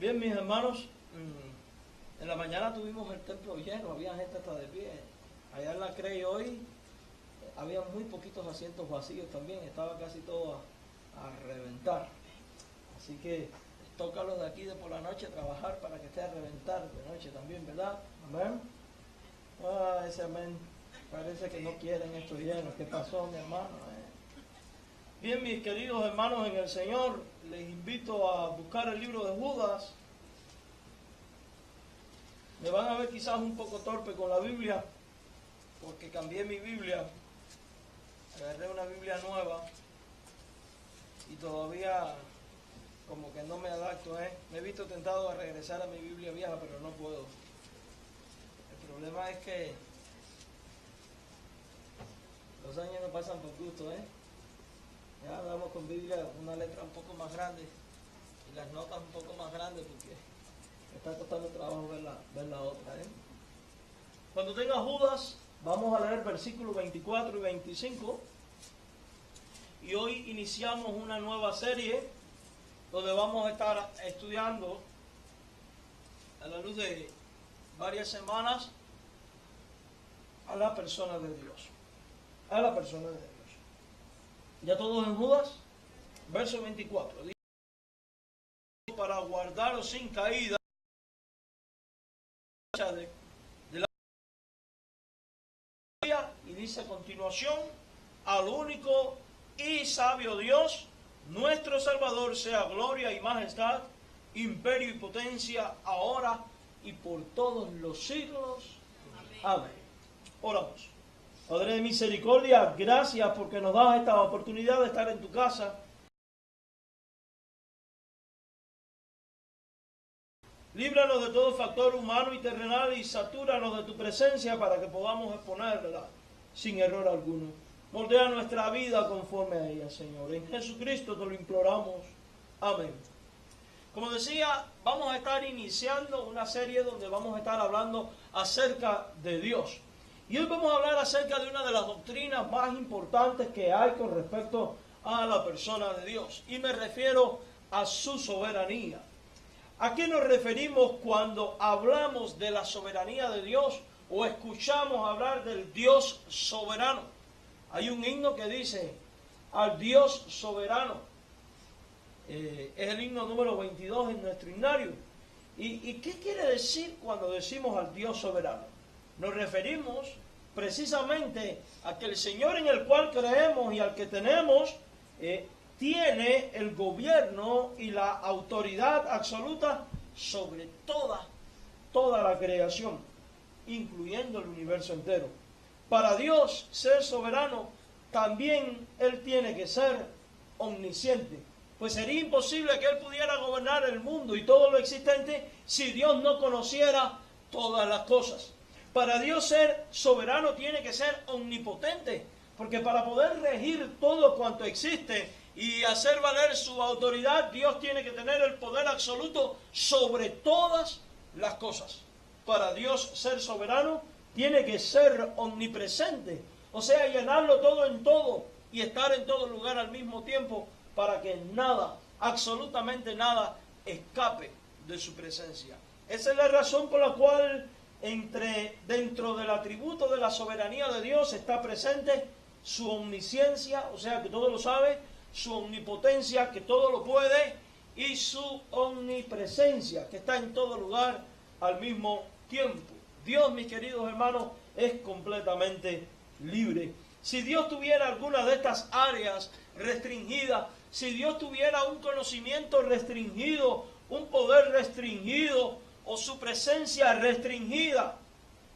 Bien, mis hermanos, en la mañana tuvimos el templo lleno, había gente hasta de pie. Allá en la Crey hoy había muy poquitos asientos vacíos también, estaba casi todo a reventar. Así que toca a los de aquí de por la noche trabajar para que esté a reventar de noche también, ¿verdad? Amén. Ese amén. Parece que no quieren esto lleno. ¿Qué pasó, mi hermano? Bien, mis queridos hermanos en el Señor, les invito a buscar el libro de Judas. Me van a ver quizás un poco torpe con la Biblia, porque cambié mi Biblia. Agarré una Biblia nueva y todavía como que no me adapto, Me he visto tentado a regresar a mi Biblia vieja, pero no puedo. El problema es que los años no pasan por gusto, Ya andamos con Biblia, una letra un poco más grande y las notas un poco más grandes porque me está costando trabajo ver la otra, Cuando tenga Judas, vamos a leer versículos 24 y 25. Y hoy iniciamos una nueva serie donde vamos a estar estudiando a la luz de varias semanas a la persona de Dios. A la persona de Dios. ¿Ya todos en Judas? Verso 24. Dice, para guardaros sin caída de la vida, y dice a continuación, al único y sabio Dios, nuestro Salvador, sea gloria y majestad, imperio y potencia, ahora y por todos los siglos. Amén. Oramos. Padre de misericordia, gracias porque nos das esta oportunidad de estar en tu casa. Líbranos de todo factor humano y terrenal y satúranos de tu presencia para que podamos exponerla sin error alguno. Moldea nuestra vida conforme a ella, Señor. En Jesucristo te lo imploramos. Amén. Como decía, vamos a estar iniciando una serie donde vamos a estar hablando acerca de Dios. Y hoy vamos a hablar acerca de una de las doctrinas más importantes que hay con respecto a la persona de Dios. Y me refiero a su soberanía. ¿A qué nos referimos cuando hablamos de la soberanía de Dios o escuchamos hablar del Dios soberano? Hay un himno que dice, al Dios soberano. Es el himno número 22 en nuestro himnario. ¿Y qué quiere decir cuando decimos al Dios soberano? Nos referimos precisamente a que el Señor en el cual creemos y al que tenemos tiene el gobierno y la autoridad absoluta sobre toda la creación, incluyendo el universo entero. Para Dios ser soberano, también Él tiene que ser omnisciente. Pues sería imposible que Él pudiera gobernar el mundo y todo lo existente si Dios no conociera todas las cosas. Para Dios ser soberano tiene que ser omnipotente, porque para poder regir todo cuanto existe y hacer valer su autoridad, Dios tiene que tener el poder absoluto sobre todas las cosas. Para Dios ser soberano tiene que ser omnipresente, o sea, llenarlo todo en todo y estar en todo lugar al mismo tiempo para que nada, absolutamente nada, escape de su presencia. Esa es la razón por la cual dentro del atributo de la soberanía de Dios está presente su omnisciencia, o sea que todo lo sabe, su omnipotencia, que todo lo puede, y su omnipresencia, que está en todo lugar al mismo tiempo. Dios, mis queridos hermanos, es completamente libre. Si Dios tuviera alguna de estas áreas restringidas, si Dios tuviera un conocimiento restringido, un poder restringido o su presencia restringida,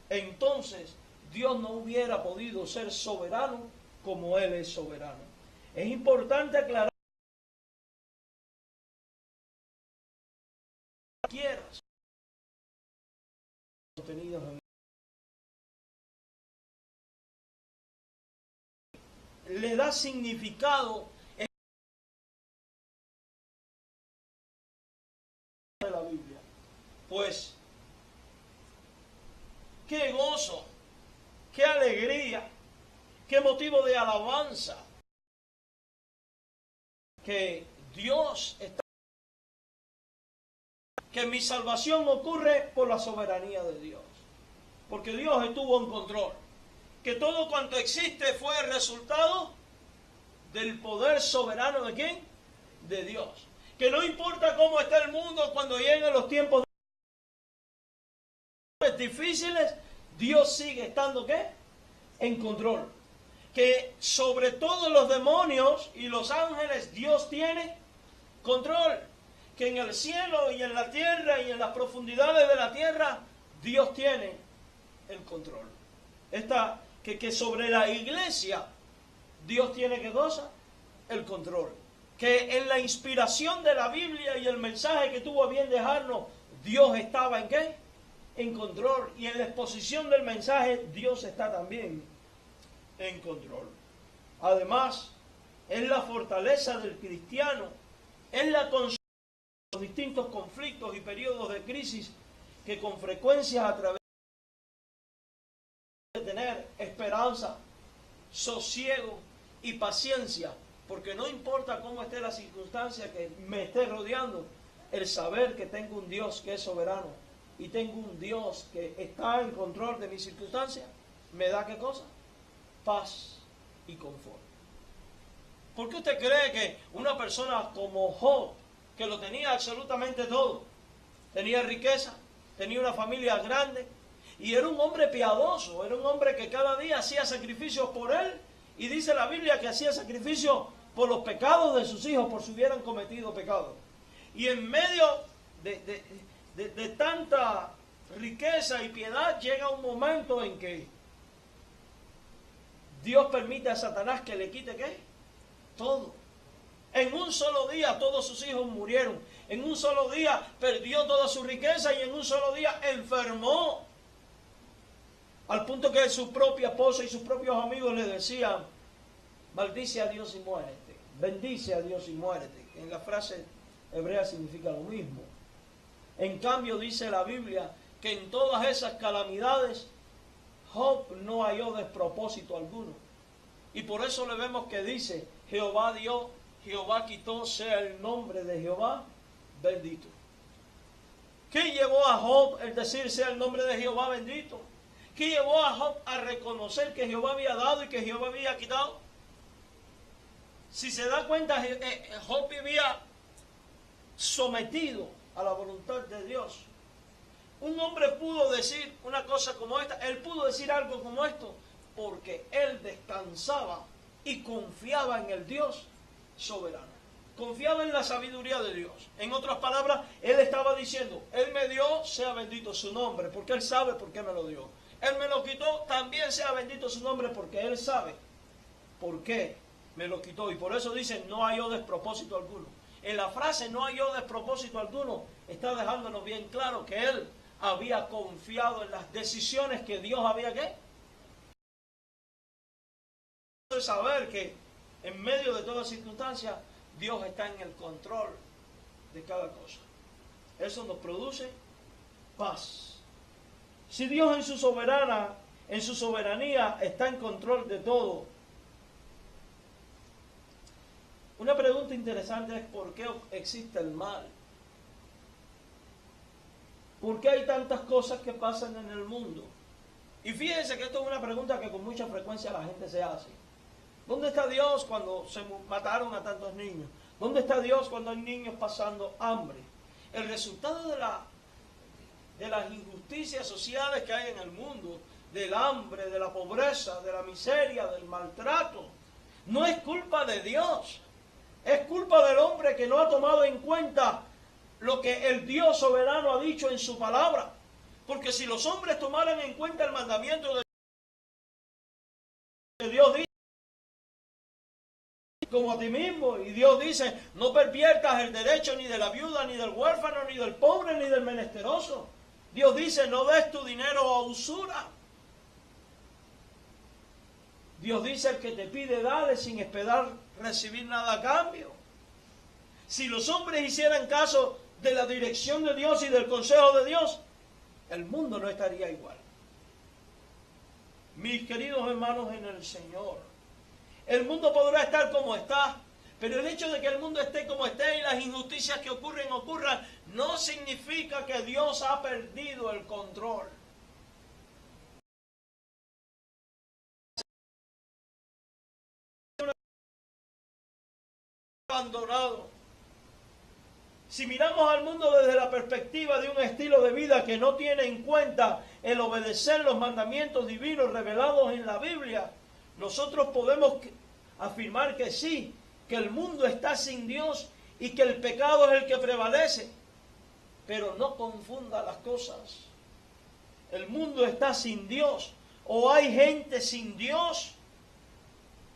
entonces Dios no hubiera podido ser soberano como Él es soberano. Es importante aclarar que quieras contenidos le da significado de la Biblia. Pues qué gozo, qué alegría, qué motivo de alabanza que Dios está que mi salvación ocurre por la soberanía de Dios. Porque Dios estuvo en control. Que todo cuanto existe fue el resultado del poder soberano ¿de quién? De Dios. Que no importa cómo está el mundo cuando lleguen los tiempos difíciles, Dios sigue estando ¿qué? En control. Que sobre todos los demonios y los ángeles Dios tiene control. Que en el cielo y en la tierra y en las profundidades de la tierra Dios tiene el control. Que sobre la iglesia Dios tiene ¿qué cosa? El control. Que en la inspiración de la Biblia y el mensaje que tuvo a bien dejarnos, Dios estaba ¿en qué? En control. Y en la exposición del mensaje Dios está también en control. Además, es la fortaleza del cristiano, es la consuelo de los distintos conflictos y periodos de crisis que con frecuencia a través de tener esperanza, sosiego y paciencia, porque no importa cómo esté la circunstancia que me esté rodeando, el saber que tengo un Dios que es soberano y tengo un Dios que está en control de mis circunstancias, me da ¿qué cosa? Paz y confort. ¿Por qué usted cree que una persona como Job, que lo tenía absolutamente todo, tenía riqueza, tenía una familia grande y era un hombre piadoso, era un hombre que cada día hacía sacrificios por él, y dice la Biblia que hacía sacrificios por los pecados de sus hijos, por si hubieran cometido pecado? Y en medio de tanta riqueza y piedad llega un momento en que Dios permite a Satanás que le quite ¿qué? Todo. En un solo día todos sus hijos murieron. En un solo día perdió toda su riqueza y en un solo día enfermó. Al punto que su propia esposa y sus propios amigos le decían: maldice a Dios y muérete. Bendice a Dios y muérete. En la frase hebrea significa lo mismo. En cambio dice la Biblia que en todas esas calamidades Job no halló despropósito alguno. Y por eso le vemos que dice: Jehová dio, Jehová quitó, sea el nombre de Jehová bendito. ¿Qué llevó a Job el decir sea el nombre de Jehová bendito? ¿Qué llevó a Job a reconocer que Jehová había dado y que Jehová había quitado? Si se da cuenta, Job vivía sometido a la voluntad de Dios. Un hombre pudo decir una cosa como esta, él pudo decir algo como esto, porque él descansaba y confiaba en el Dios soberano. Confiaba en la sabiduría de Dios. En otras palabras, él estaba diciendo: Él me dio, sea bendito su nombre, porque Él sabe por qué me lo dio. Él me lo quitó, también sea bendito su nombre, porque Él sabe por qué me lo quitó. Y por eso dice: no halló despropósito alguno. En la frase no halló despropósito alguno está dejándonos bien claro que él había confiado en las decisiones que Dios había ¿qué? Saber que en medio de toda circunstancia Dios está en el control de cada cosa. Eso nos produce paz. Si Dios en su soberanía está en control de todo, una pregunta interesante es: ¿por qué existe el mal? ¿Por qué hay tantas cosas que pasan en el mundo? Y fíjense que esto es una pregunta que con mucha frecuencia la gente se hace. ¿Dónde está Dios cuando se mataron a tantos niños? ¿Dónde está Dios cuando hay niños pasando hambre? El resultado de las injusticias sociales que hay en el mundo, del hambre, de la pobreza, de la miseria, del maltrato, no es culpa de Dios. Es culpa del hombre que no ha tomado en cuenta lo que el Dios soberano ha dicho en su palabra. Porque si los hombres tomaran en cuenta el mandamiento de Dios, dice como a ti mismo, y Dios dice: no perviertas el derecho ni de la viuda, ni del huérfano, ni del pobre, ni del menesteroso. Dios dice: no des tu dinero a usura. Dios dice: el que te pide, dale, sin esperar recibir nada a cambio. Si los hombres hicieran caso de la dirección de Dios y del consejo de Dios, el mundo no estaría igual. Mis queridos hermanos en el Señor, el mundo podrá estar como está, Pero el hecho de que el mundo esté como esté y las injusticias que ocurran, no significa que Dios ha perdido el control. Abandonado. Si miramos al mundo desde la perspectiva de un estilo de vida que no tiene en cuenta el obedecer los mandamientos divinos revelados en la Biblia, nosotros podemos afirmar que sí, que el mundo está sin Dios y que el pecado es el que prevalece. Pero no confunda las cosas. El mundo está sin Dios, o hay gente sin Dios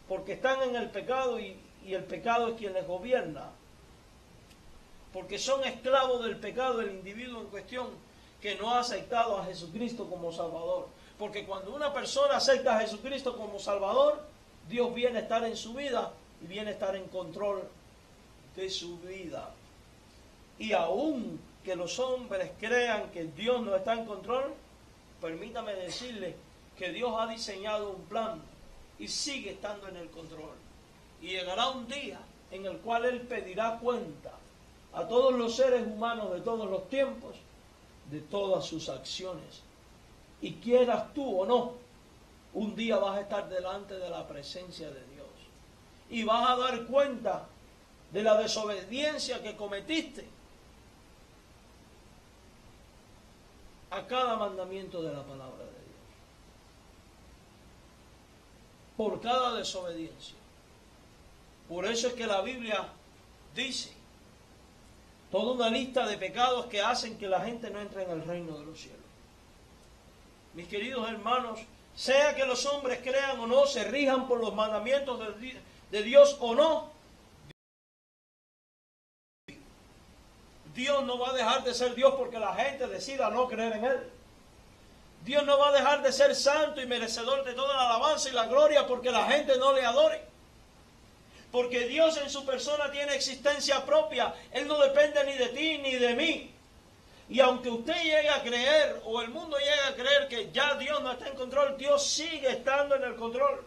porque están en el pecado y el pecado es quien les gobierna. Porque son esclavos del pecado el individuo en cuestión que no ha aceptado a Jesucristo como Salvador. Porque cuando una persona acepta a Jesucristo como Salvador, Dios viene a estar en su vida y viene a estar en control de su vida. Y aun que los hombres crean que Dios no está en control, permítame decirles que Dios ha diseñado un plan y sigue estando en el control. Y llegará un día en el cual Él pedirá cuenta a todos los seres humanos de todos los tiempos de todas sus acciones. Y quieras tú o no, un día vas a estar delante de la presencia de Dios. Y vas a dar cuenta de la desobediencia que cometiste a cada mandamiento de la palabra de Dios. Por cada desobediencia. Por eso es que la Biblia dice toda una lista de pecados que hacen que la gente no entre en el reino de los cielos. Mis queridos hermanos, sea que los hombres crean o no, se rijan por los mandamientos de Dios o no, Dios no va a dejar de ser Dios porque la gente decida no creer en Él. Dios no va a dejar de ser santo y merecedor de toda la alabanza y la gloria porque la gente no le adore. Porque Dios en su persona tiene existencia propia. Él no depende ni de ti ni de mí. Y aunque usted llegue a creer, o el mundo llegue a creer que ya Dios no está en control, Dios sigue estando en el control.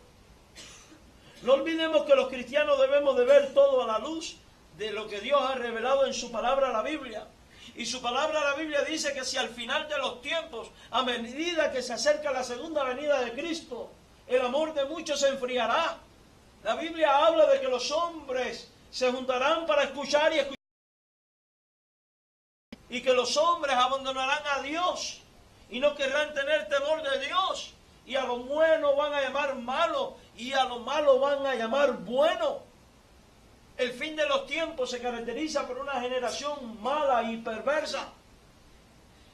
No olvidemos que los cristianos debemos de ver todo a la luz de lo que Dios ha revelado en su palabra, la Biblia. Y su palabra, la Biblia, dice que si al final de los tiempos, a medida que se acerca la segunda venida de Cristo, el amor de muchos se enfriará. La Biblia habla de que los hombres se juntarán para escuchar y escuchar. Y que los hombres abandonarán a Dios y no querrán tener temor de Dios. Y a lo bueno van a llamar malo y a lo malo van a llamar bueno. El fin de los tiempos se caracteriza por una generación mala y perversa.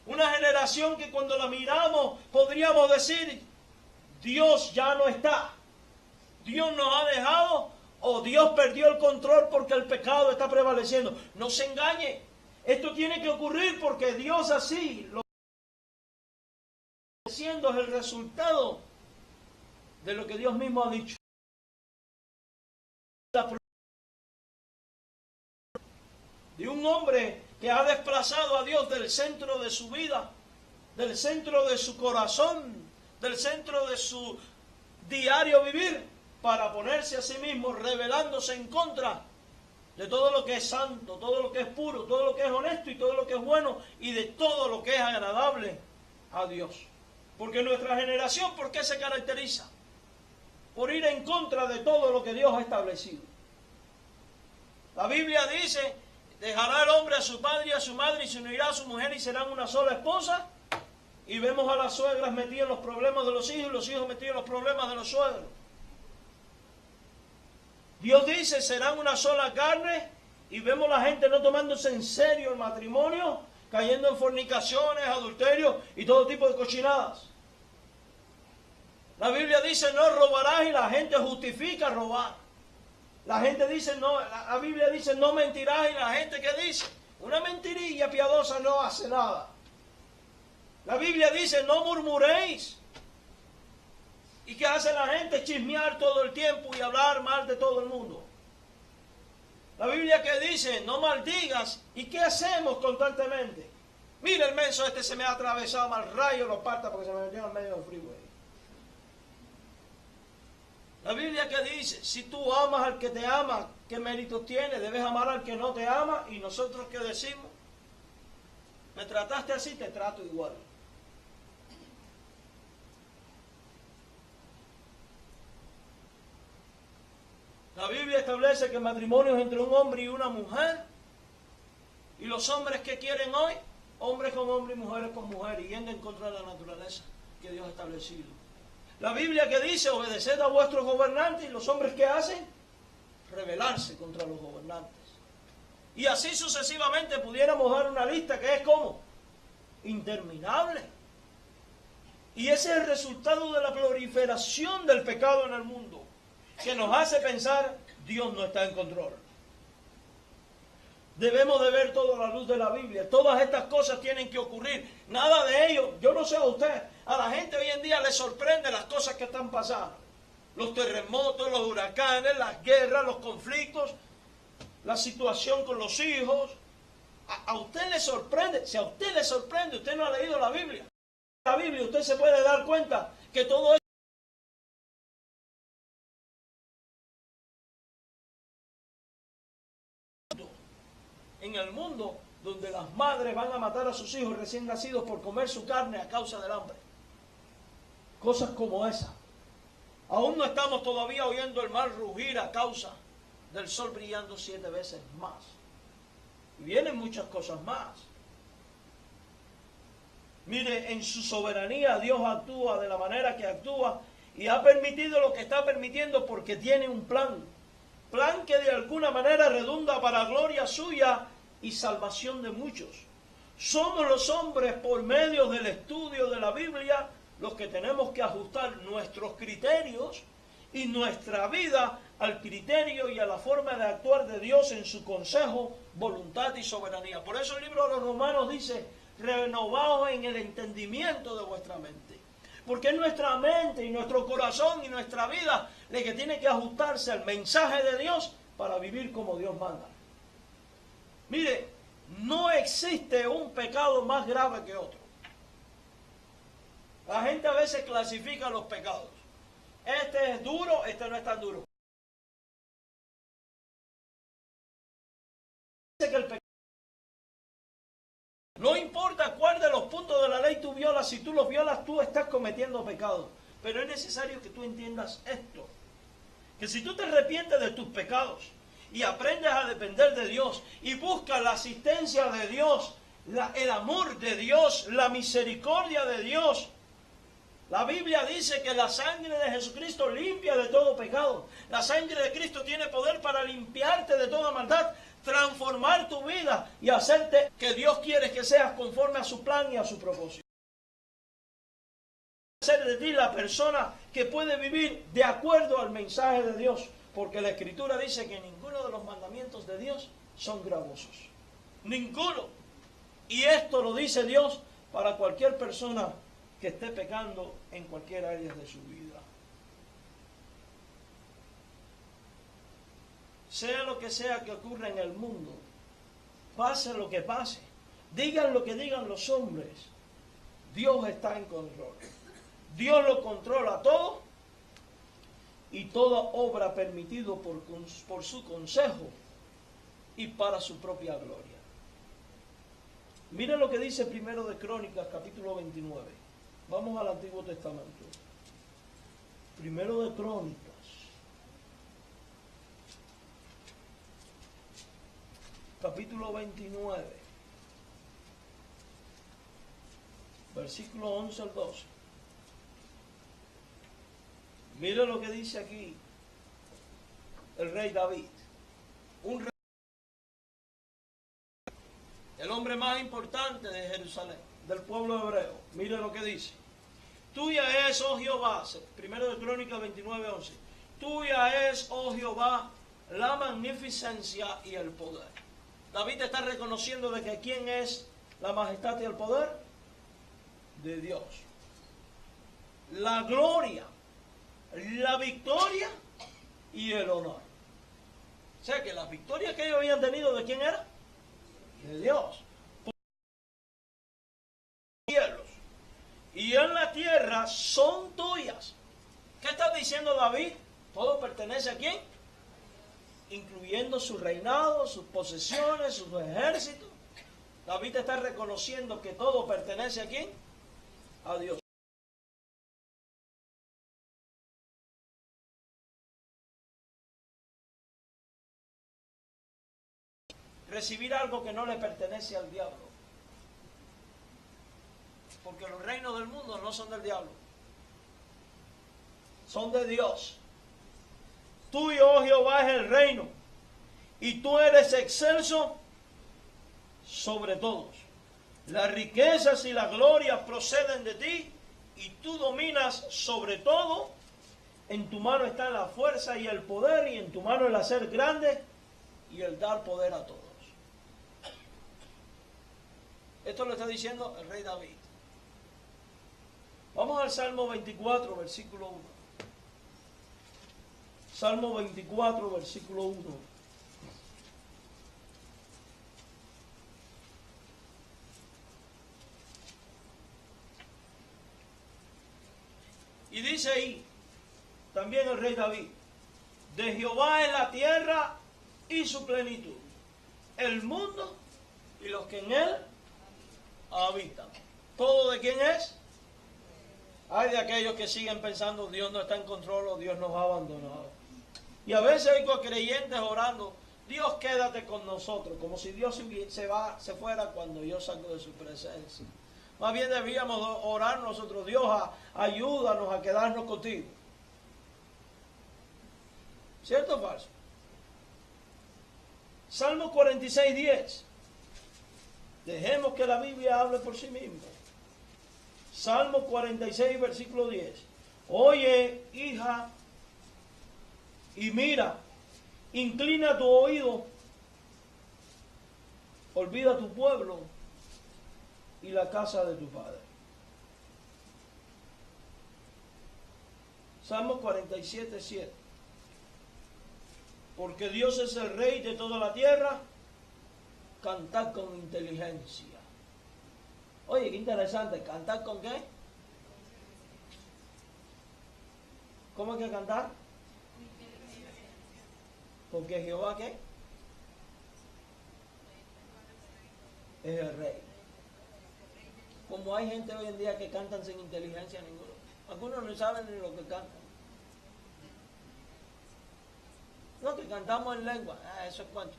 Una generación que cuando la miramos podríamos decir, Dios ya no está. Dios nos ha dejado o Dios perdió el control porque el pecado está prevaleciendo. No se engañe. Esto tiene que ocurrir porque Dios así lo está haciendo, es el resultado de lo que Dios mismo ha dicho. De un hombre que ha desplazado a Dios del centro de su vida, del centro de su corazón, del centro de su diario vivir, para ponerse a sí mismo, rebelándose en contra de todo lo que es santo, todo lo que es puro, todo lo que es honesto y todo lo que es bueno y de todo lo que es agradable a Dios. Porque nuestra generación, ¿por qué se caracteriza? Por ir en contra de todo lo que Dios ha establecido. La Biblia dice, dejará el hombre a su padre y a su madre y se unirá a su mujer y serán una sola esposa. Y vemos a las suegras metidas en los problemas de los hijos y los hijos metidos en los problemas de los suegros. Dios dice, serán una sola carne, y vemos a la gente no tomándose en serio el matrimonio, cayendo en fornicaciones, adulterios y todo tipo de cochinadas. La Biblia dice, no robarás, y la gente justifica robar. La gente dice, no, la Biblia dice, no mentirás, y la gente ¿qué dice? Una mentirilla piadosa no hace nada. La Biblia dice, no murmuréis. ¿Y qué hace la gente? Chismear todo el tiempo y hablar mal de todo el mundo. La Biblia que dice, no maldigas. ¿Y qué hacemos constantemente? Mira el menso este se me ha atravesado, mal rayo lo parta porque se me metió en medio del freeway. La Biblia que dice, si tú amas al que te ama, ¿qué méritos tiene? Debes amar al que no te ama. Y nosotros que decimos, me trataste así, te trato igual. La Biblia establece que el matrimonio es entre un hombre y una mujer. Y los hombres que quieren hoy, hombres con hombres y mujeres con mujeres, yendo en contra de la naturaleza que Dios ha establecido. La Biblia que dice, obedeced a vuestros gobernantes, y los hombres que hacen, rebelarse contra los gobernantes. Y así sucesivamente pudiéramos dar una lista que es como interminable. Y ese es el resultado de la proliferación del pecado en el mundo, que nos hace pensar, Dios no está en control. Debemos de ver todo a la luz de la Biblia. Todas estas cosas tienen que ocurrir. Nada de ello, yo no sé a usted, a la gente hoy en día le sorprende las cosas que están pasando. Los terremotos, los huracanes, las guerras, los conflictos, la situación con los hijos. A usted le sorprende. Si a usted le sorprende, usted no ha leído la Biblia. La Biblia, usted se puede dar cuenta que todo eso en el mundo donde las madres van a matar a sus hijos recién nacidos por comer su carne a causa del hambre. Cosas como esa. Aún no estamos todavía oyendo el mar rugir a causa del sol brillando 7 veces más. Y vienen muchas cosas más. Mire, en su soberanía Dios actúa de la manera que actúa y ha permitido lo que está permitiendo porque tiene un plan. Plan que de alguna manera redunda para gloria suya y salvación de muchos. Somos los hombres, por medio del estudio de la Biblia, los que tenemos que ajustar nuestros criterios y nuestra vida al criterio y a la forma de actuar de Dios en su consejo, voluntad y soberanía. Por eso el libro de los Romanos dice, renovaos en el entendimiento de vuestra mente. Porque es nuestra mente y nuestro corazón y nuestra vida la que tiene que ajustarse al mensaje de Dios para vivir como Dios manda. Mire, no existe un pecado más grave que otro. La gente a veces clasifica los pecados. Este es duro, este no es tan duro. Dice que el pecado, no importa cuál de los puntos de la ley tú violas, si tú los violas, tú estás cometiendo pecado. Pero es necesario que tú entiendas esto, que si tú te arrepientes de tus pecados y aprendes a depender de Dios y buscas la asistencia de Dios, el amor de Dios, la misericordia de Dios, la Biblia dice que la sangre de Jesucristo limpia de todo pecado. La sangre de Cristo tiene poder para limpiarte de toda maldad, transformar tu vida y hacerte que Dios quiere que seas conforme a su plan y a su propósito. Hacer de ti la persona que puede vivir de acuerdo al mensaje de Dios, porque la Escritura dice que ninguno de los mandamientos de Dios son gravosos. Ninguno. Y esto lo dice Dios para cualquier persona que esté pecando en cualquier área de su vida. Sea lo que sea que ocurra en el mundo, pase lo que pase, digan lo que digan los hombres, Dios está en control. Dios lo controla todo y toda obra permitido por su consejo y para su propia gloria. Miren lo que dice Primero de Crónicas, capítulo 29. Vamos al Antiguo Testamento. Primero de Crónicas. Capítulo 29. Versículo 11 al 12. Mira lo que dice aquí el rey David. Un rey, el hombre más importante de Jerusalén, del pueblo hebreo. Mira lo que dice. Tuya es, oh Jehová, primero de Crónicas 29, 11. Tuya es, oh Jehová, la magnificencia y el poder. David está reconociendo de que ¿quién es la majestad y el poder? De Dios. La gloria, la victoria y el honor. O sea que las victorias que ellos habían tenido, ¿de quién era? De Dios. Y en la tierra son tuyas. ¿Qué está diciendo David? Todo pertenece a quién, incluyendo su reinado, sus posesiones, sus ejércitos. David está reconociendo que todo pertenece a quién, a Dios. Recibir algo que no le pertenece al diablo. Porque los reinos del mundo no son del diablo. Son de Dios. Tuyo, oh Jehová, es el reino. Y tú eres excelso sobre todos. Las riquezas y la gloria proceden de ti. Y tú dominas sobre todo. En tu mano está la fuerza y el poder. Y en tu mano el hacer grande y el dar poder a todos. Esto lo está diciendo el rey David. Vamos al Salmo 24, versículo 1. Salmo 24, versículo 1. Y dice ahí, también el rey David, de Jehová es la tierra y su plenitud, el mundo y los que en él habitan. ¿Todo de quién es? Hay de aquellos que siguen pensando Dios no está en control o Dios nos ha abandonado. Y a veces hay creyentes orando, Dios quédate con nosotros, como si Dios se fuera cuando yo salgo de su presencia. Más bien debíamos orar nosotros, Dios, ayúdanos a quedarnos contigo. ¿Cierto o falso? Salmo 46, 10. Dejemos que la Biblia hable por sí misma. Salmo 46, versículo 10. Oye, hija, y mira, inclina tu oído, olvida tu pueblo y la casa de tu padre. Salmo 47, 7. Porque Dios es el rey de toda la tierra, cantad con inteligencia. Oye, qué interesante, ¿cantar con qué? ¿Cómo hay que cantar? Porque Jehová, ¿qué? Es el rey. Como hay gente hoy en día que cantan sin inteligencia ninguna. Algunos no saben ni lo que cantan. No, que cantamos en lengua. Eso es cuento.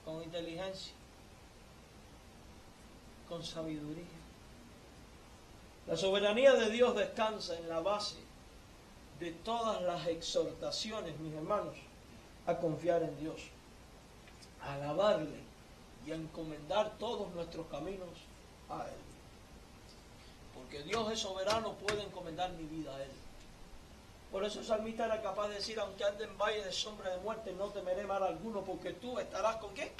Con inteligencia. Con sabiduría. La soberanía de Dios descansa en la base de todas las exhortaciones, mis hermanos, a confiar en Dios, a alabarle y a encomendar todos nuestros caminos a Él. Porque Dios es soberano, puede encomendar mi vida a Él. Por eso el salmista era capaz de decir, aunque ande en valle de sombra de muerte, no temeré mal alguno, porque tú estarás ¿con qué?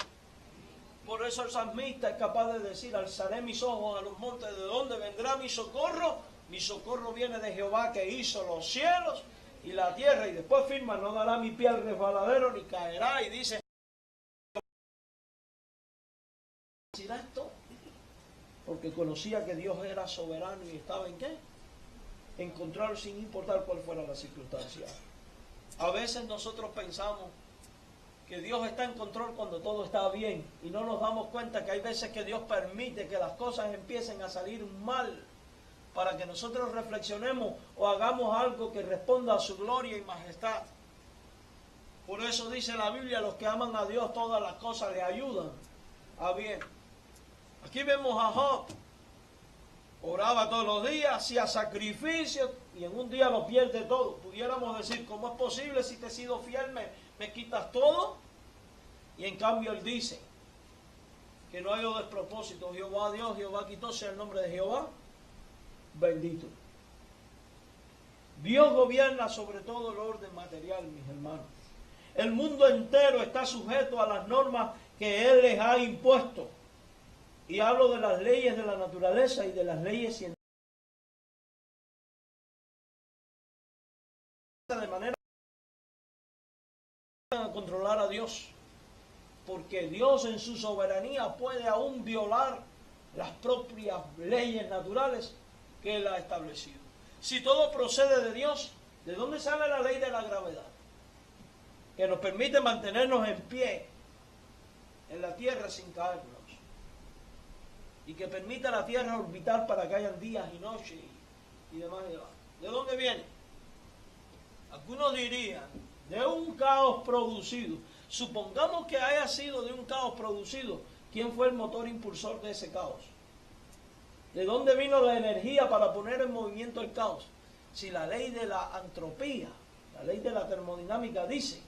Por eso el salmista es capaz de decir, alzaré mis ojos a los montes, ¿de dónde vendrá mi socorro? Mi socorro viene de Jehová que hizo los cielos y la tierra. Y después firma, no dará mi pie al resbaladero ni caerá. Y dice, ¿será esto? Porque conocía que Dios era soberano y estaba ¿en qué? En control sin importar cuál fuera la circunstancia. A veces nosotros pensamos que Dios está en control cuando todo está bien y no nos damos cuenta que hay veces que Dios permite que las cosas empiecen a salir mal para que nosotros reflexionemos o hagamos algo que responda a su gloria y majestad. Por eso dice la Biblia, los que aman a Dios todas las cosas le ayudan a bien. Aquí vemos a Job, oraba todos los días, hacía sacrificios y en un día lo pierde todo. Pudiéramos decir, ¿cómo es posible si te he sido fiel me quitas todo? Y en cambio él dice que no hay despropósito. Jehová Dios, Jehová quitó, sea el nombre de Jehová bendito. Dios gobierna sobre todo el orden material, mis hermanos. El mundo entero está sujeto a las normas que Él les ha impuesto. Y hablo de las leyes de la naturaleza y de las leyes científicas. De manera a controlar a Dios. Porque Dios en su soberanía puede aún violar las propias leyes naturales que Él ha establecido. Si todo procede de Dios, ¿De dónde sale la ley de la gravedad? Que nos permite mantenernos en pie en la Tierra sin caernos. Y que permite a la Tierra orbitar para que hayan días y noches y demás y demás. ¿De dónde viene? Algunos dirían, de un caos producido. Supongamos que haya sido de un caos producido. ¿Quién fue el motor impulsor de ese caos? ¿De dónde vino la energía para poner en movimiento el caos? Si la ley de la entropía, la ley de la termodinámica dice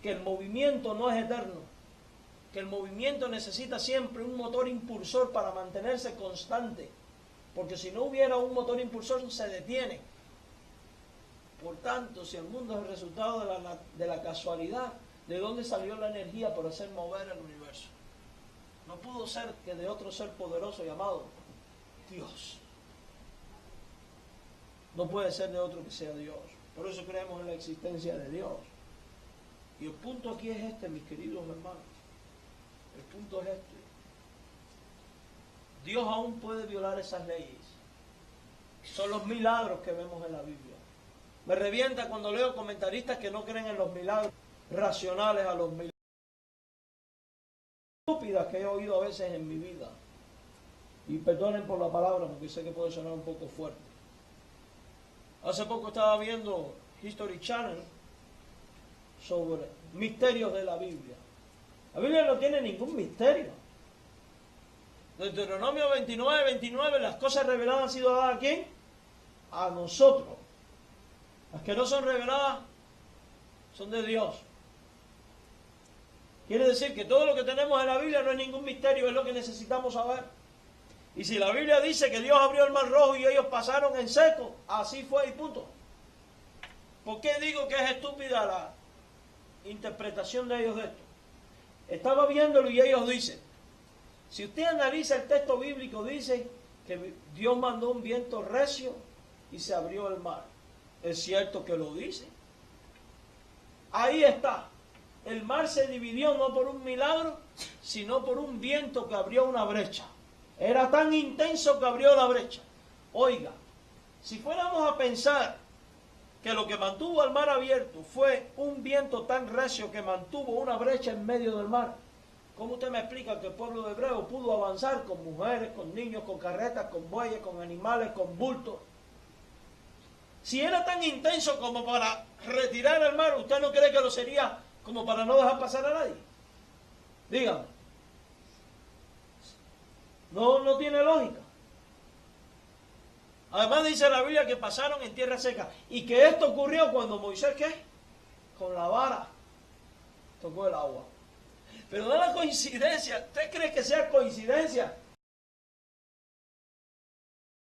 que el movimiento no es eterno, que el movimiento necesita siempre un motor impulsor para mantenerse constante, porque si no hubiera un motor impulsor se detiene. Por tanto, si el mundo es el resultado de la casualidad, ¿de dónde salió la energía para hacer mover el universo? No pudo ser que de otro ser poderoso llamado Dios. No puede ser de otro que sea Dios. Por eso creemos en la existencia de Dios. Y el punto aquí es este, mis queridos hermanos. El punto es este. Dios aún puede violar esas leyes. Son los milagros que vemos en la Biblia. Me revienta cuando leo comentaristas que no creen en los milagros racionales, a los milagros estúpidas que he oído a veces en mi vida. Y perdonen por la palabra porque sé que puede sonar un poco fuerte. Hace poco estaba viendo History Channel sobre misterios de la Biblia. La Biblia no tiene ningún misterio. Deuteronomio 29, las cosas reveladas han sido dadas ¿a quién? A nosotros. Las que no son reveladas son de Dios. Quiere decir que todo lo que tenemos en la Biblia no es ningún misterio, es lo que necesitamos saber. Y si la Biblia dice que Dios abrió el mar rojo y ellos pasaron en seco, así fue y punto. ¿Por qué digo que es estúpida la interpretación de ellos de esto? Estaba viéndolo y ellos dicen, si usted analiza el texto bíblico, dice que Dios mandó un viento recio y se abrió el mar. ¿Es cierto que lo dice? Ahí está. El mar se dividió no por un milagro, sino por un viento que abrió una brecha. Era tan intenso que abrió la brecha. Oiga, si fuéramos a pensar que lo que mantuvo al mar abierto fue un viento tan recio que mantuvo una brecha en medio del mar, ¿cómo usted me explica que el pueblo hebreo pudo avanzar con mujeres, con niños, con carretas, con bueyes, con animales, con bultos? Si era tan intenso como para retirar el mar, ¿usted no cree que lo sería como para no dejar pasar a nadie? Dígame. No tiene lógica. Además dice la Biblia que pasaron en tierra seca. Y que esto ocurrió cuando Moisés, ¿qué? Con la vara tocó el agua. Pero da la coincidencia. ¿Usted cree que sea coincidencia?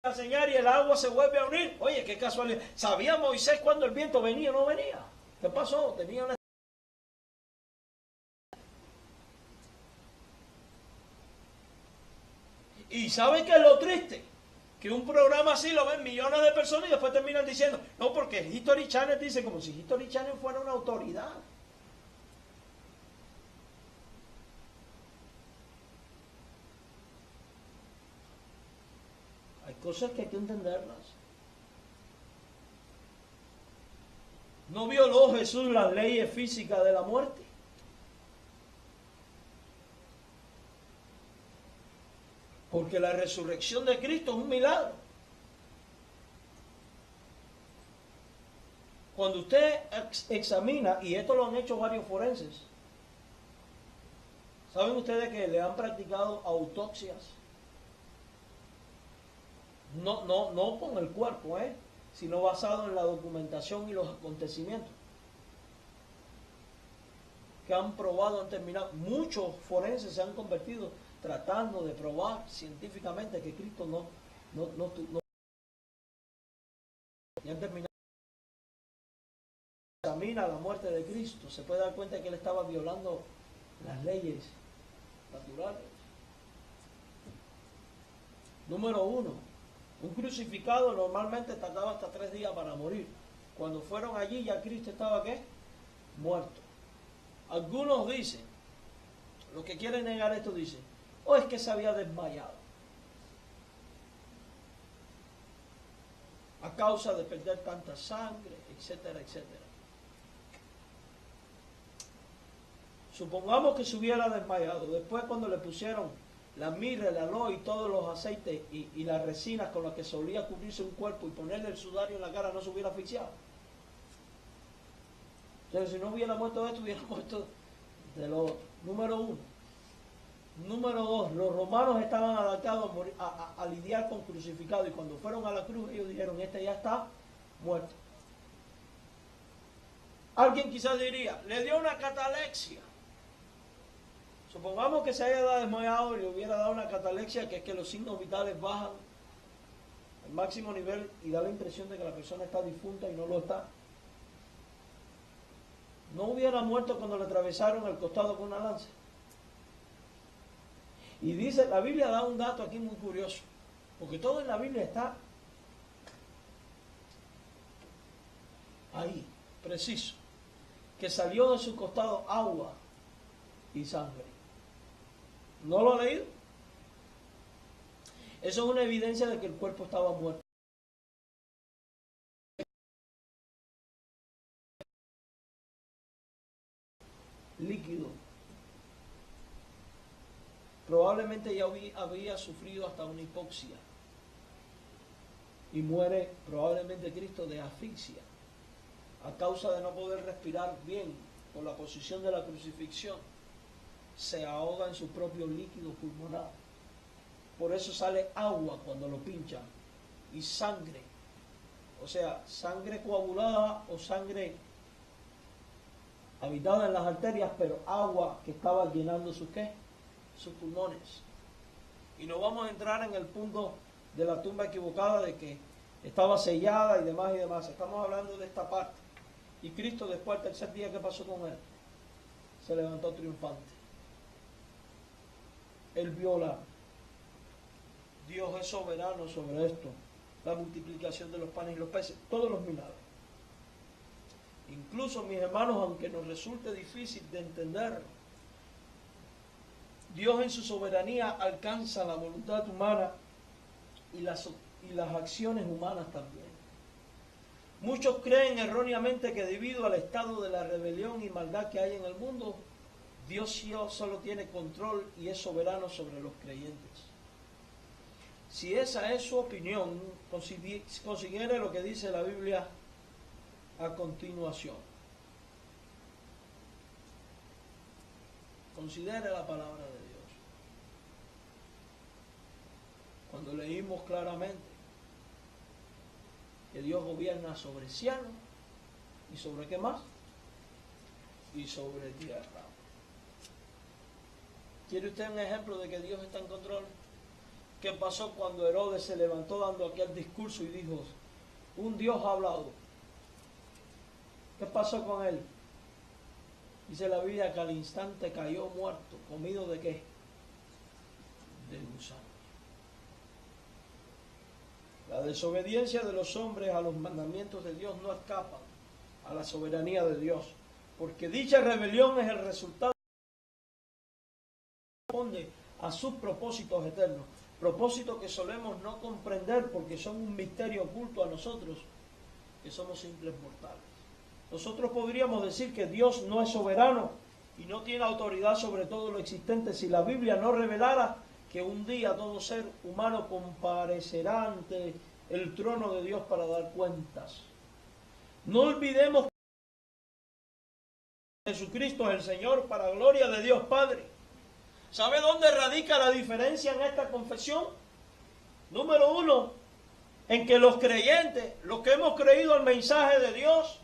La señal y el agua se vuelve a unir. Oye, qué casualidad. ¿Sabía Moisés cuándo el viento venía o no venía? ¿Qué pasó? Tenía una... ¿Y sabe qué es lo triste? Que un programa así lo ven millones de personas y después terminan diciendo, no, porque History Channel dice como si History Channel fuera una autoridad. Hay cosas que hay que entenderlas. ¿No violó Jesús las leyes físicas de la muerte? Porque la resurrección de Cristo es un milagro. Cuando usted examina, y esto lo han hecho varios forenses, ¿saben ustedes que le han practicado autopsias? No con el cuerpo, sino basado en la documentación y los acontecimientos. Que han probado, han terminado. Muchos forenses se han convertido tratando de probar científicamente que Cristo no y han terminado. Examina la muerte de Cristo, se puede dar cuenta que él estaba violando las leyes naturales. Número 1, un crucificado normalmente tardaba hasta 3 días para morir. Cuando fueron allí ya Cristo estaba ¿qué? Muerto. Algunos dicen, los que quieren negar esto dicen, o es que se había desmayado. a causa de perder tanta sangre, etcétera, etcétera. Supongamos que se hubiera desmayado. Después, cuando le pusieron la mirra, el aloe y todos los aceites y las resinas con las que solía cubrirse un cuerpo y ponerle el sudario en la cara, no se hubiera asfixiado. Entonces, si no hubiera muerto de esto, hubiera muerto de lo otro. Número uno. Número dos, los romanos estaban adaptados a lidiar con crucificados, y cuando fueron a la cruz ellos dijeron, este ya está muerto. Alguien quizás diría, le dio una catalepsia. Supongamos que se haya desmayado y le hubiera dado una catalepsia, que es que los signos vitales bajan al máximo nivel y da la impresión de que la persona está difunta y no lo está. No hubiera muerto cuando le atravesaron el costado con una lanza. Y dice, la Biblia da un dato aquí muy curioso, porque todo en la Biblia está ahí, preciso, que salió de su costado agua y sangre. ¿No lo ha leído? Eso es una evidencia de que el cuerpo estaba muerto. Líquido. Probablemente ya había sufrido hasta una hipoxia. Y muere probablemente Cristo de asfixia, a causa de no poder respirar bien por la posición de la crucifixión. Se ahoga en su propio líquido pulmonar. Por eso sale agua cuando lo pinchan, y sangre, o sea, sangre coagulada o sangre habitada en las arterias, pero agua que estaba llenando sus pulmones. Y no vamos a entrar en el punto de la tumba equivocada, de que estaba sellada y demás y demás. Estamos hablando de esta parte. Y Cristo, después del tercer día, ¿qué pasó con él? Se levantó triunfante. Él viola. Dios es soberano sobre esto. La multiplicación de los panes y los peces. Todos los milagros. Incluso, mis hermanos, aunque nos resulte difícil de entender, Dios en su soberanía alcanza la voluntad humana y las acciones humanas también. Muchos creen erróneamente que debido al estado de la rebelión y maldad que hay en el mundo, Dios solo tiene control y es soberano sobre los creyentes. Si esa es su opinión, considere lo que dice la Biblia a continuación. Considere la palabra de Dios. Cuando leímos claramente que Dios gobierna sobre cielo y sobre ¿qué más? Y sobre tierra. ¿Quiere usted un ejemplo de que Dios está en control? ¿Qué pasó cuando Herodes se levantó dando aquel discurso y dijo, un Dios ha hablado? ¿Qué pasó con él? Dice la Biblia que al instante cayó muerto. ¿Comido de qué? De gusanos. La desobediencia de los hombres a los mandamientos de Dios no escapa a la soberanía de Dios, porque dicha rebelión es el resultado que responde a sus propósitos eternos, propósitos que solemos no comprender porque son un misterio oculto a nosotros, que somos simples mortales. Nosotros podríamos decir que Dios no es soberano y no tiene autoridad sobre todo lo existente si la Biblia no revelara que un día todo ser humano comparecerá ante el trono de Dios para dar cuentas. No olvidemos que Jesucristo es el Señor para gloria de Dios Padre. ¿Sabe dónde radica la diferencia en esta confesión? Número uno, en que los creyentes, los que hemos creído el mensaje de Dios,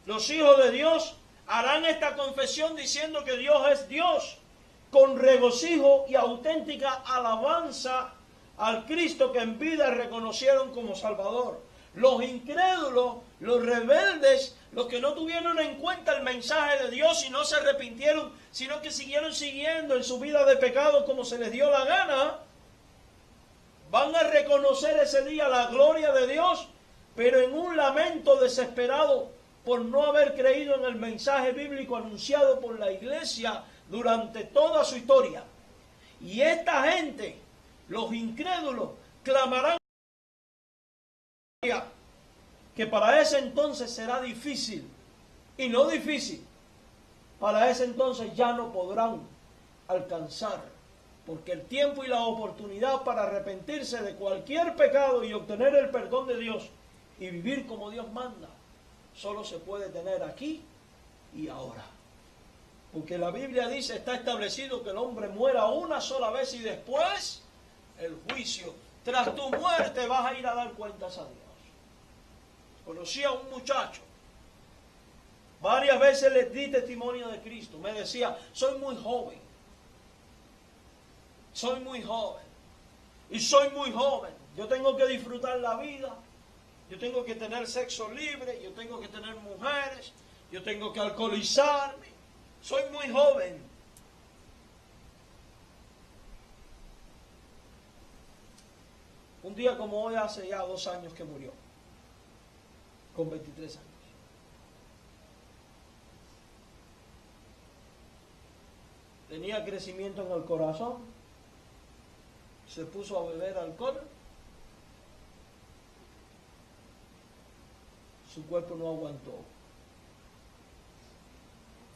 los hijos de Dios, harán esta confesión diciendo que Dios es Dios, con regocijo y auténtica alabanza al Cristo que en vida reconocieron como Salvador. Los incrédulos, los rebeldes, los que no tuvieron en cuenta el mensaje de Dios y no se arrepintieron, sino que siguieron siguiendo en su vida de pecado como se les dio la gana, van a reconocer ese día la gloria de Dios, pero en un lamento desesperado por no haber creído en el mensaje bíblico anunciado por la iglesia durante toda su historia. Y esta gente, los incrédulos, clamarán que para ese entonces será difícil, y no difícil, para ese entonces ya no podrán alcanzar, porque el tiempo y la oportunidad para arrepentirse de cualquier pecado y obtener el perdón de Dios y vivir como Dios manda, solo se puede tener aquí y ahora. Porque la Biblia dice, está establecido que el hombre muera una sola vez y después el juicio. Tras tu muerte vas a ir a dar cuentas a Dios. Conocí a un muchacho, varias veces le di testimonio de Cristo. Me decía, soy muy joven y soy muy joven. Yo tengo que disfrutar la vida, yo tengo que tener sexo libre, yo tengo que tener mujeres, yo tengo que alcoholizarme. Soy muy joven. Un día como hoy, hace ya 2 años que murió, con 23 años. Tenía crecimiento en el corazón, se puso a beber alcohol, su cuerpo no aguantó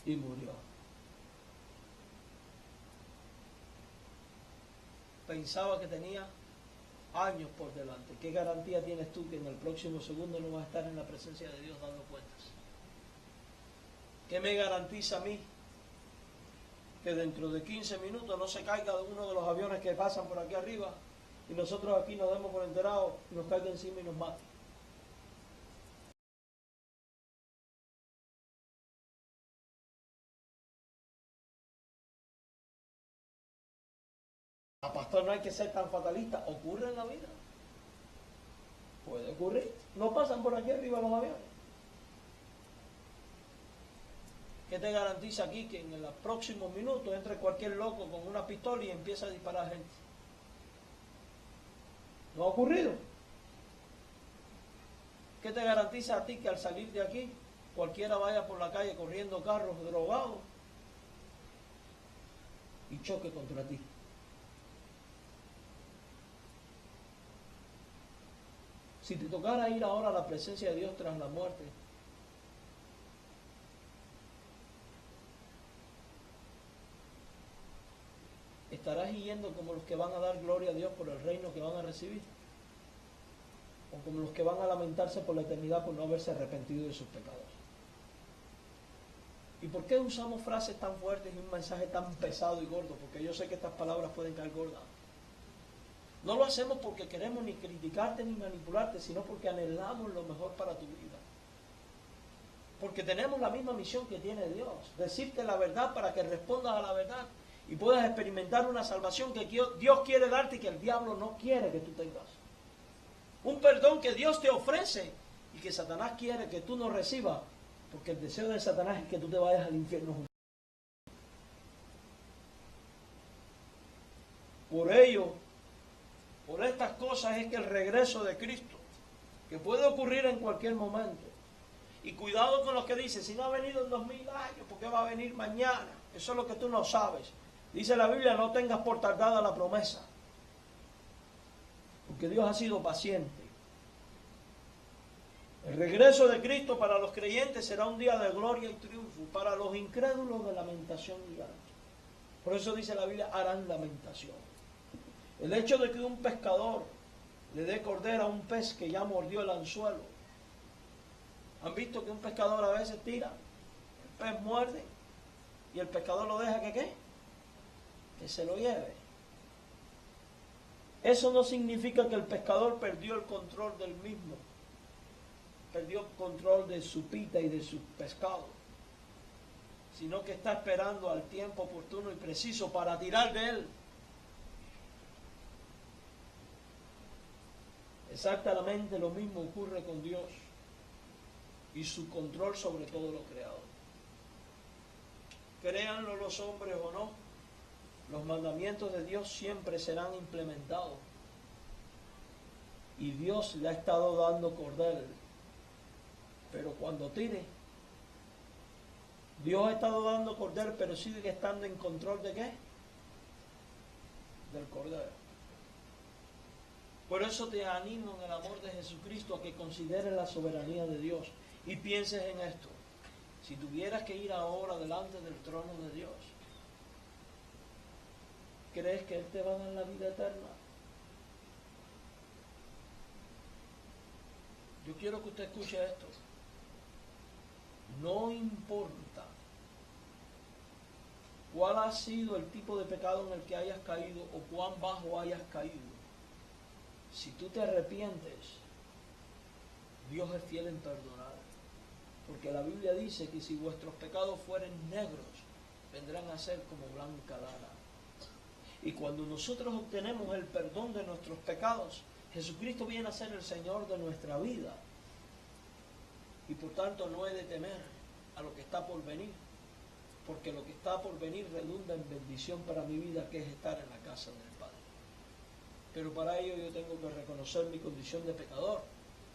y murió. Pensaba que tenía años por delante. ¿Qué garantía tienes tú que en el próximo segundo no vas a estar en la presencia de Dios dando cuentas? ¿Qué me garantiza a mí que dentro de 15 minutos no se caiga de uno de los aviones que pasan por aquí arriba y nosotros aquí nos demos por enterados y nos caiga encima y nos mate? A pastor, no hay que ser tan fatalista. Ocurre en la vida. Puede ocurrir. No pasan por aquí arriba los aviones. ¿Qué te garantiza aquí que en los próximos minutos entre cualquier loco con una pistola y empieza a disparar gente? ¿No ha ocurrido? ¿Qué te garantiza a ti que al salir de aquí cualquiera vaya por la calle corriendo carros drogados y choque contra ti? Si te tocara ir ahora a la presencia de Dios tras la muerte, ¿estarás yendo como los que van a dar gloria a Dios por el reino que van a recibir? ¿O como los que van a lamentarse por la eternidad por no haberse arrepentido de sus pecados? ¿Y por qué usamos frases tan fuertes y un mensaje tan pesado y gordo? Porque yo sé que estas palabras pueden caer gordas. No lo hacemos porque queremos ni criticarte ni manipularte, sino porque anhelamos lo mejor para tu vida. Porque tenemos la misma misión que tiene Dios, decirte la verdad para que respondas a la verdad y puedas experimentar una salvación que Dios quiere darte y que el diablo no quiere que tú tengas. Un perdón que Dios te ofrece y que Satanás quiere que tú no recibas, porque el deseo de Satanás es que tú te vayas al infierno. Por ello, por estas cosas es que el regreso de Cristo, que puede ocurrir en cualquier momento, y cuidado con los que dicen, si no ha venido en 2000 años, ¿por qué va a venir mañana? Eso es lo que tú no sabes. Dice la Biblia, no tengas por tardada la promesa, porque Dios ha sido paciente. El regreso de Cristo para los creyentes será un día de gloria y triunfo, para los incrédulos de lamentación y llanto. Por eso dice la Biblia, harán lamentación. El hecho de que un pescador le dé cordera a un pez que ya mordió el anzuelo. ¿Han visto que un pescador a veces tira, el pez muerde y el pescador lo deja que ¿qué? Que se lo lleve? Eso no significa que el pescador perdió el control del mismo, perdió el control de su pita y de su pescado, sino que está esperando al tiempo oportuno y preciso para tirar de él. Exactamente lo mismo ocurre con Dios y su control sobre todo lo creado. Créanlo los hombres o no, los mandamientos de Dios siempre serán implementados. Y Dios le ha estado dando cordel. Pero cuando tire, Dios ha estado dando cordel, pero sigue estando en control ¿de qué? Del cordero. Por eso te animo en el amor de Jesucristo a que consideres la soberanía de Dios y pienses en esto. Si tuvieras que ir ahora delante del trono de Dios, ¿crees que Él te va a dar la vida eterna? Yo quiero que usted escuche esto. No importa cuál ha sido el tipo de pecado en el que hayas caído o cuán bajo hayas caído. Si tú te arrepientes, Dios es fiel en perdonar. Porque la Biblia dice que si vuestros pecados fueren negros, vendrán a ser como blanca lana. Y cuando nosotros obtenemos el perdón de nuestros pecados, Jesucristo viene a ser el Señor de nuestra vida. Y por tanto no he de temer a lo que está por venir, porque lo que está por venir redunda en bendición para mi vida, que es estar en la casa del Padre. Pero para ello yo tengo que reconocer mi condición de pecador.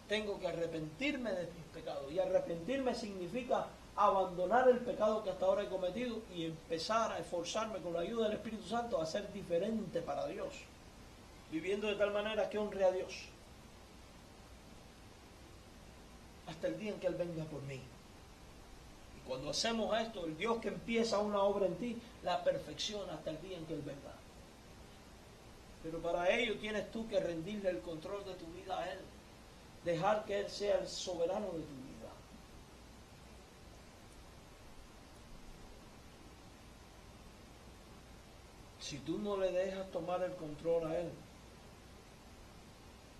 Tengo que arrepentirme de mis pecados. Y arrepentirme significa abandonar el pecado que hasta ahora he cometido y empezar a esforzarme con la ayuda del Espíritu Santo a ser diferente para Dios, viviendo de tal manera que honre a Dios hasta el día en que Él venga por mí. Y cuando hacemos esto, el Dios que empieza una obra en ti la perfecciona hasta el día en que Él venga. Pero para ello tienes tú que rendirle el control de tu vida a Él, dejar que Él sea el soberano de tu vida. Si tú no le dejas tomar el control a Él,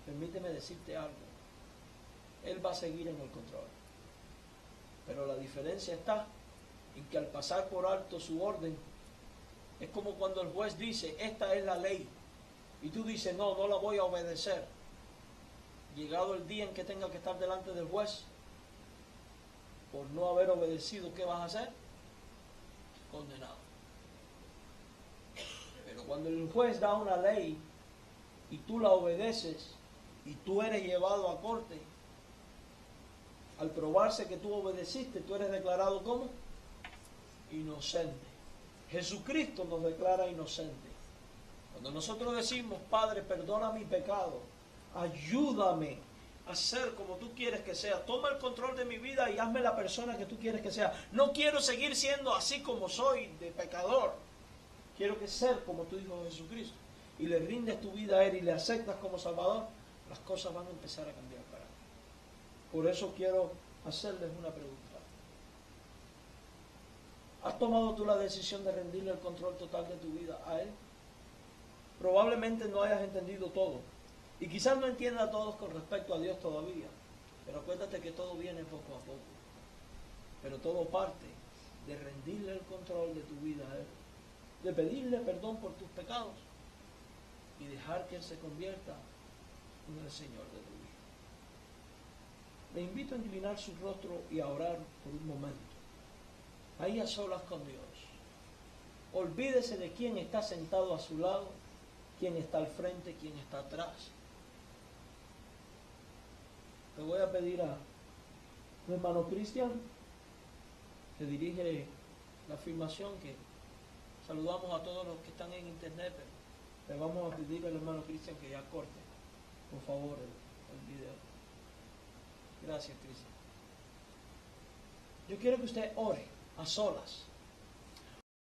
permíteme decirte algo, Él va a seguir en el control. Pero la diferencia está en que al pasar por alto su orden, es como cuando el juez dice, esta es la ley, y tú dices, no, no la voy a obedecer. Llegado el día en que tenga que estar delante del juez, por no haber obedecido, ¿qué vas a hacer? Condenado. Pero cuando el juez da una ley y tú la obedeces y tú eres llevado a corte, al probarse que tú obedeciste, tú eres declarado como inocente. Jesucristo nos declara inocente. Cuando nosotros decimos, Padre, perdona mi pecado, ayúdame a ser como tú quieres que sea, toma el control de mi vida y hazme la persona que tú quieres que sea. No quiero seguir siendo así como soy, de pecador. Quiero que ser como tu Hijo Jesucristo. Y le rindes tu vida a Él y le aceptas como Salvador, las cosas van a empezar a cambiar para ti. Por eso quiero hacerles una pregunta. ¿Has tomado tú la decisión de rendirle el control total de tu vida a Él? Probablemente no hayas entendido todo. Y quizás no entienda a todos con respecto a Dios todavía. Pero acuérdate que todo viene poco a poco. Pero todo parte de rendirle el control de tu vida a Él. De pedirle perdón por tus pecados. Y dejar que Él se convierta en el Señor de tu vida. Le invito a inclinar su rostro y a orar por un momento. Ahí a solas con Dios. Olvídese de quién está sentado a su lado, quién está al frente, quién está atrás. Le voy a pedir a mi hermano Cristian, que dirige la filmación, que saludamos a todos los que están en internet, pero le vamos a pedir al hermano Cristian que ya corte, por favor, el video. Gracias, Cristian. Yo quiero que usted ore a solas.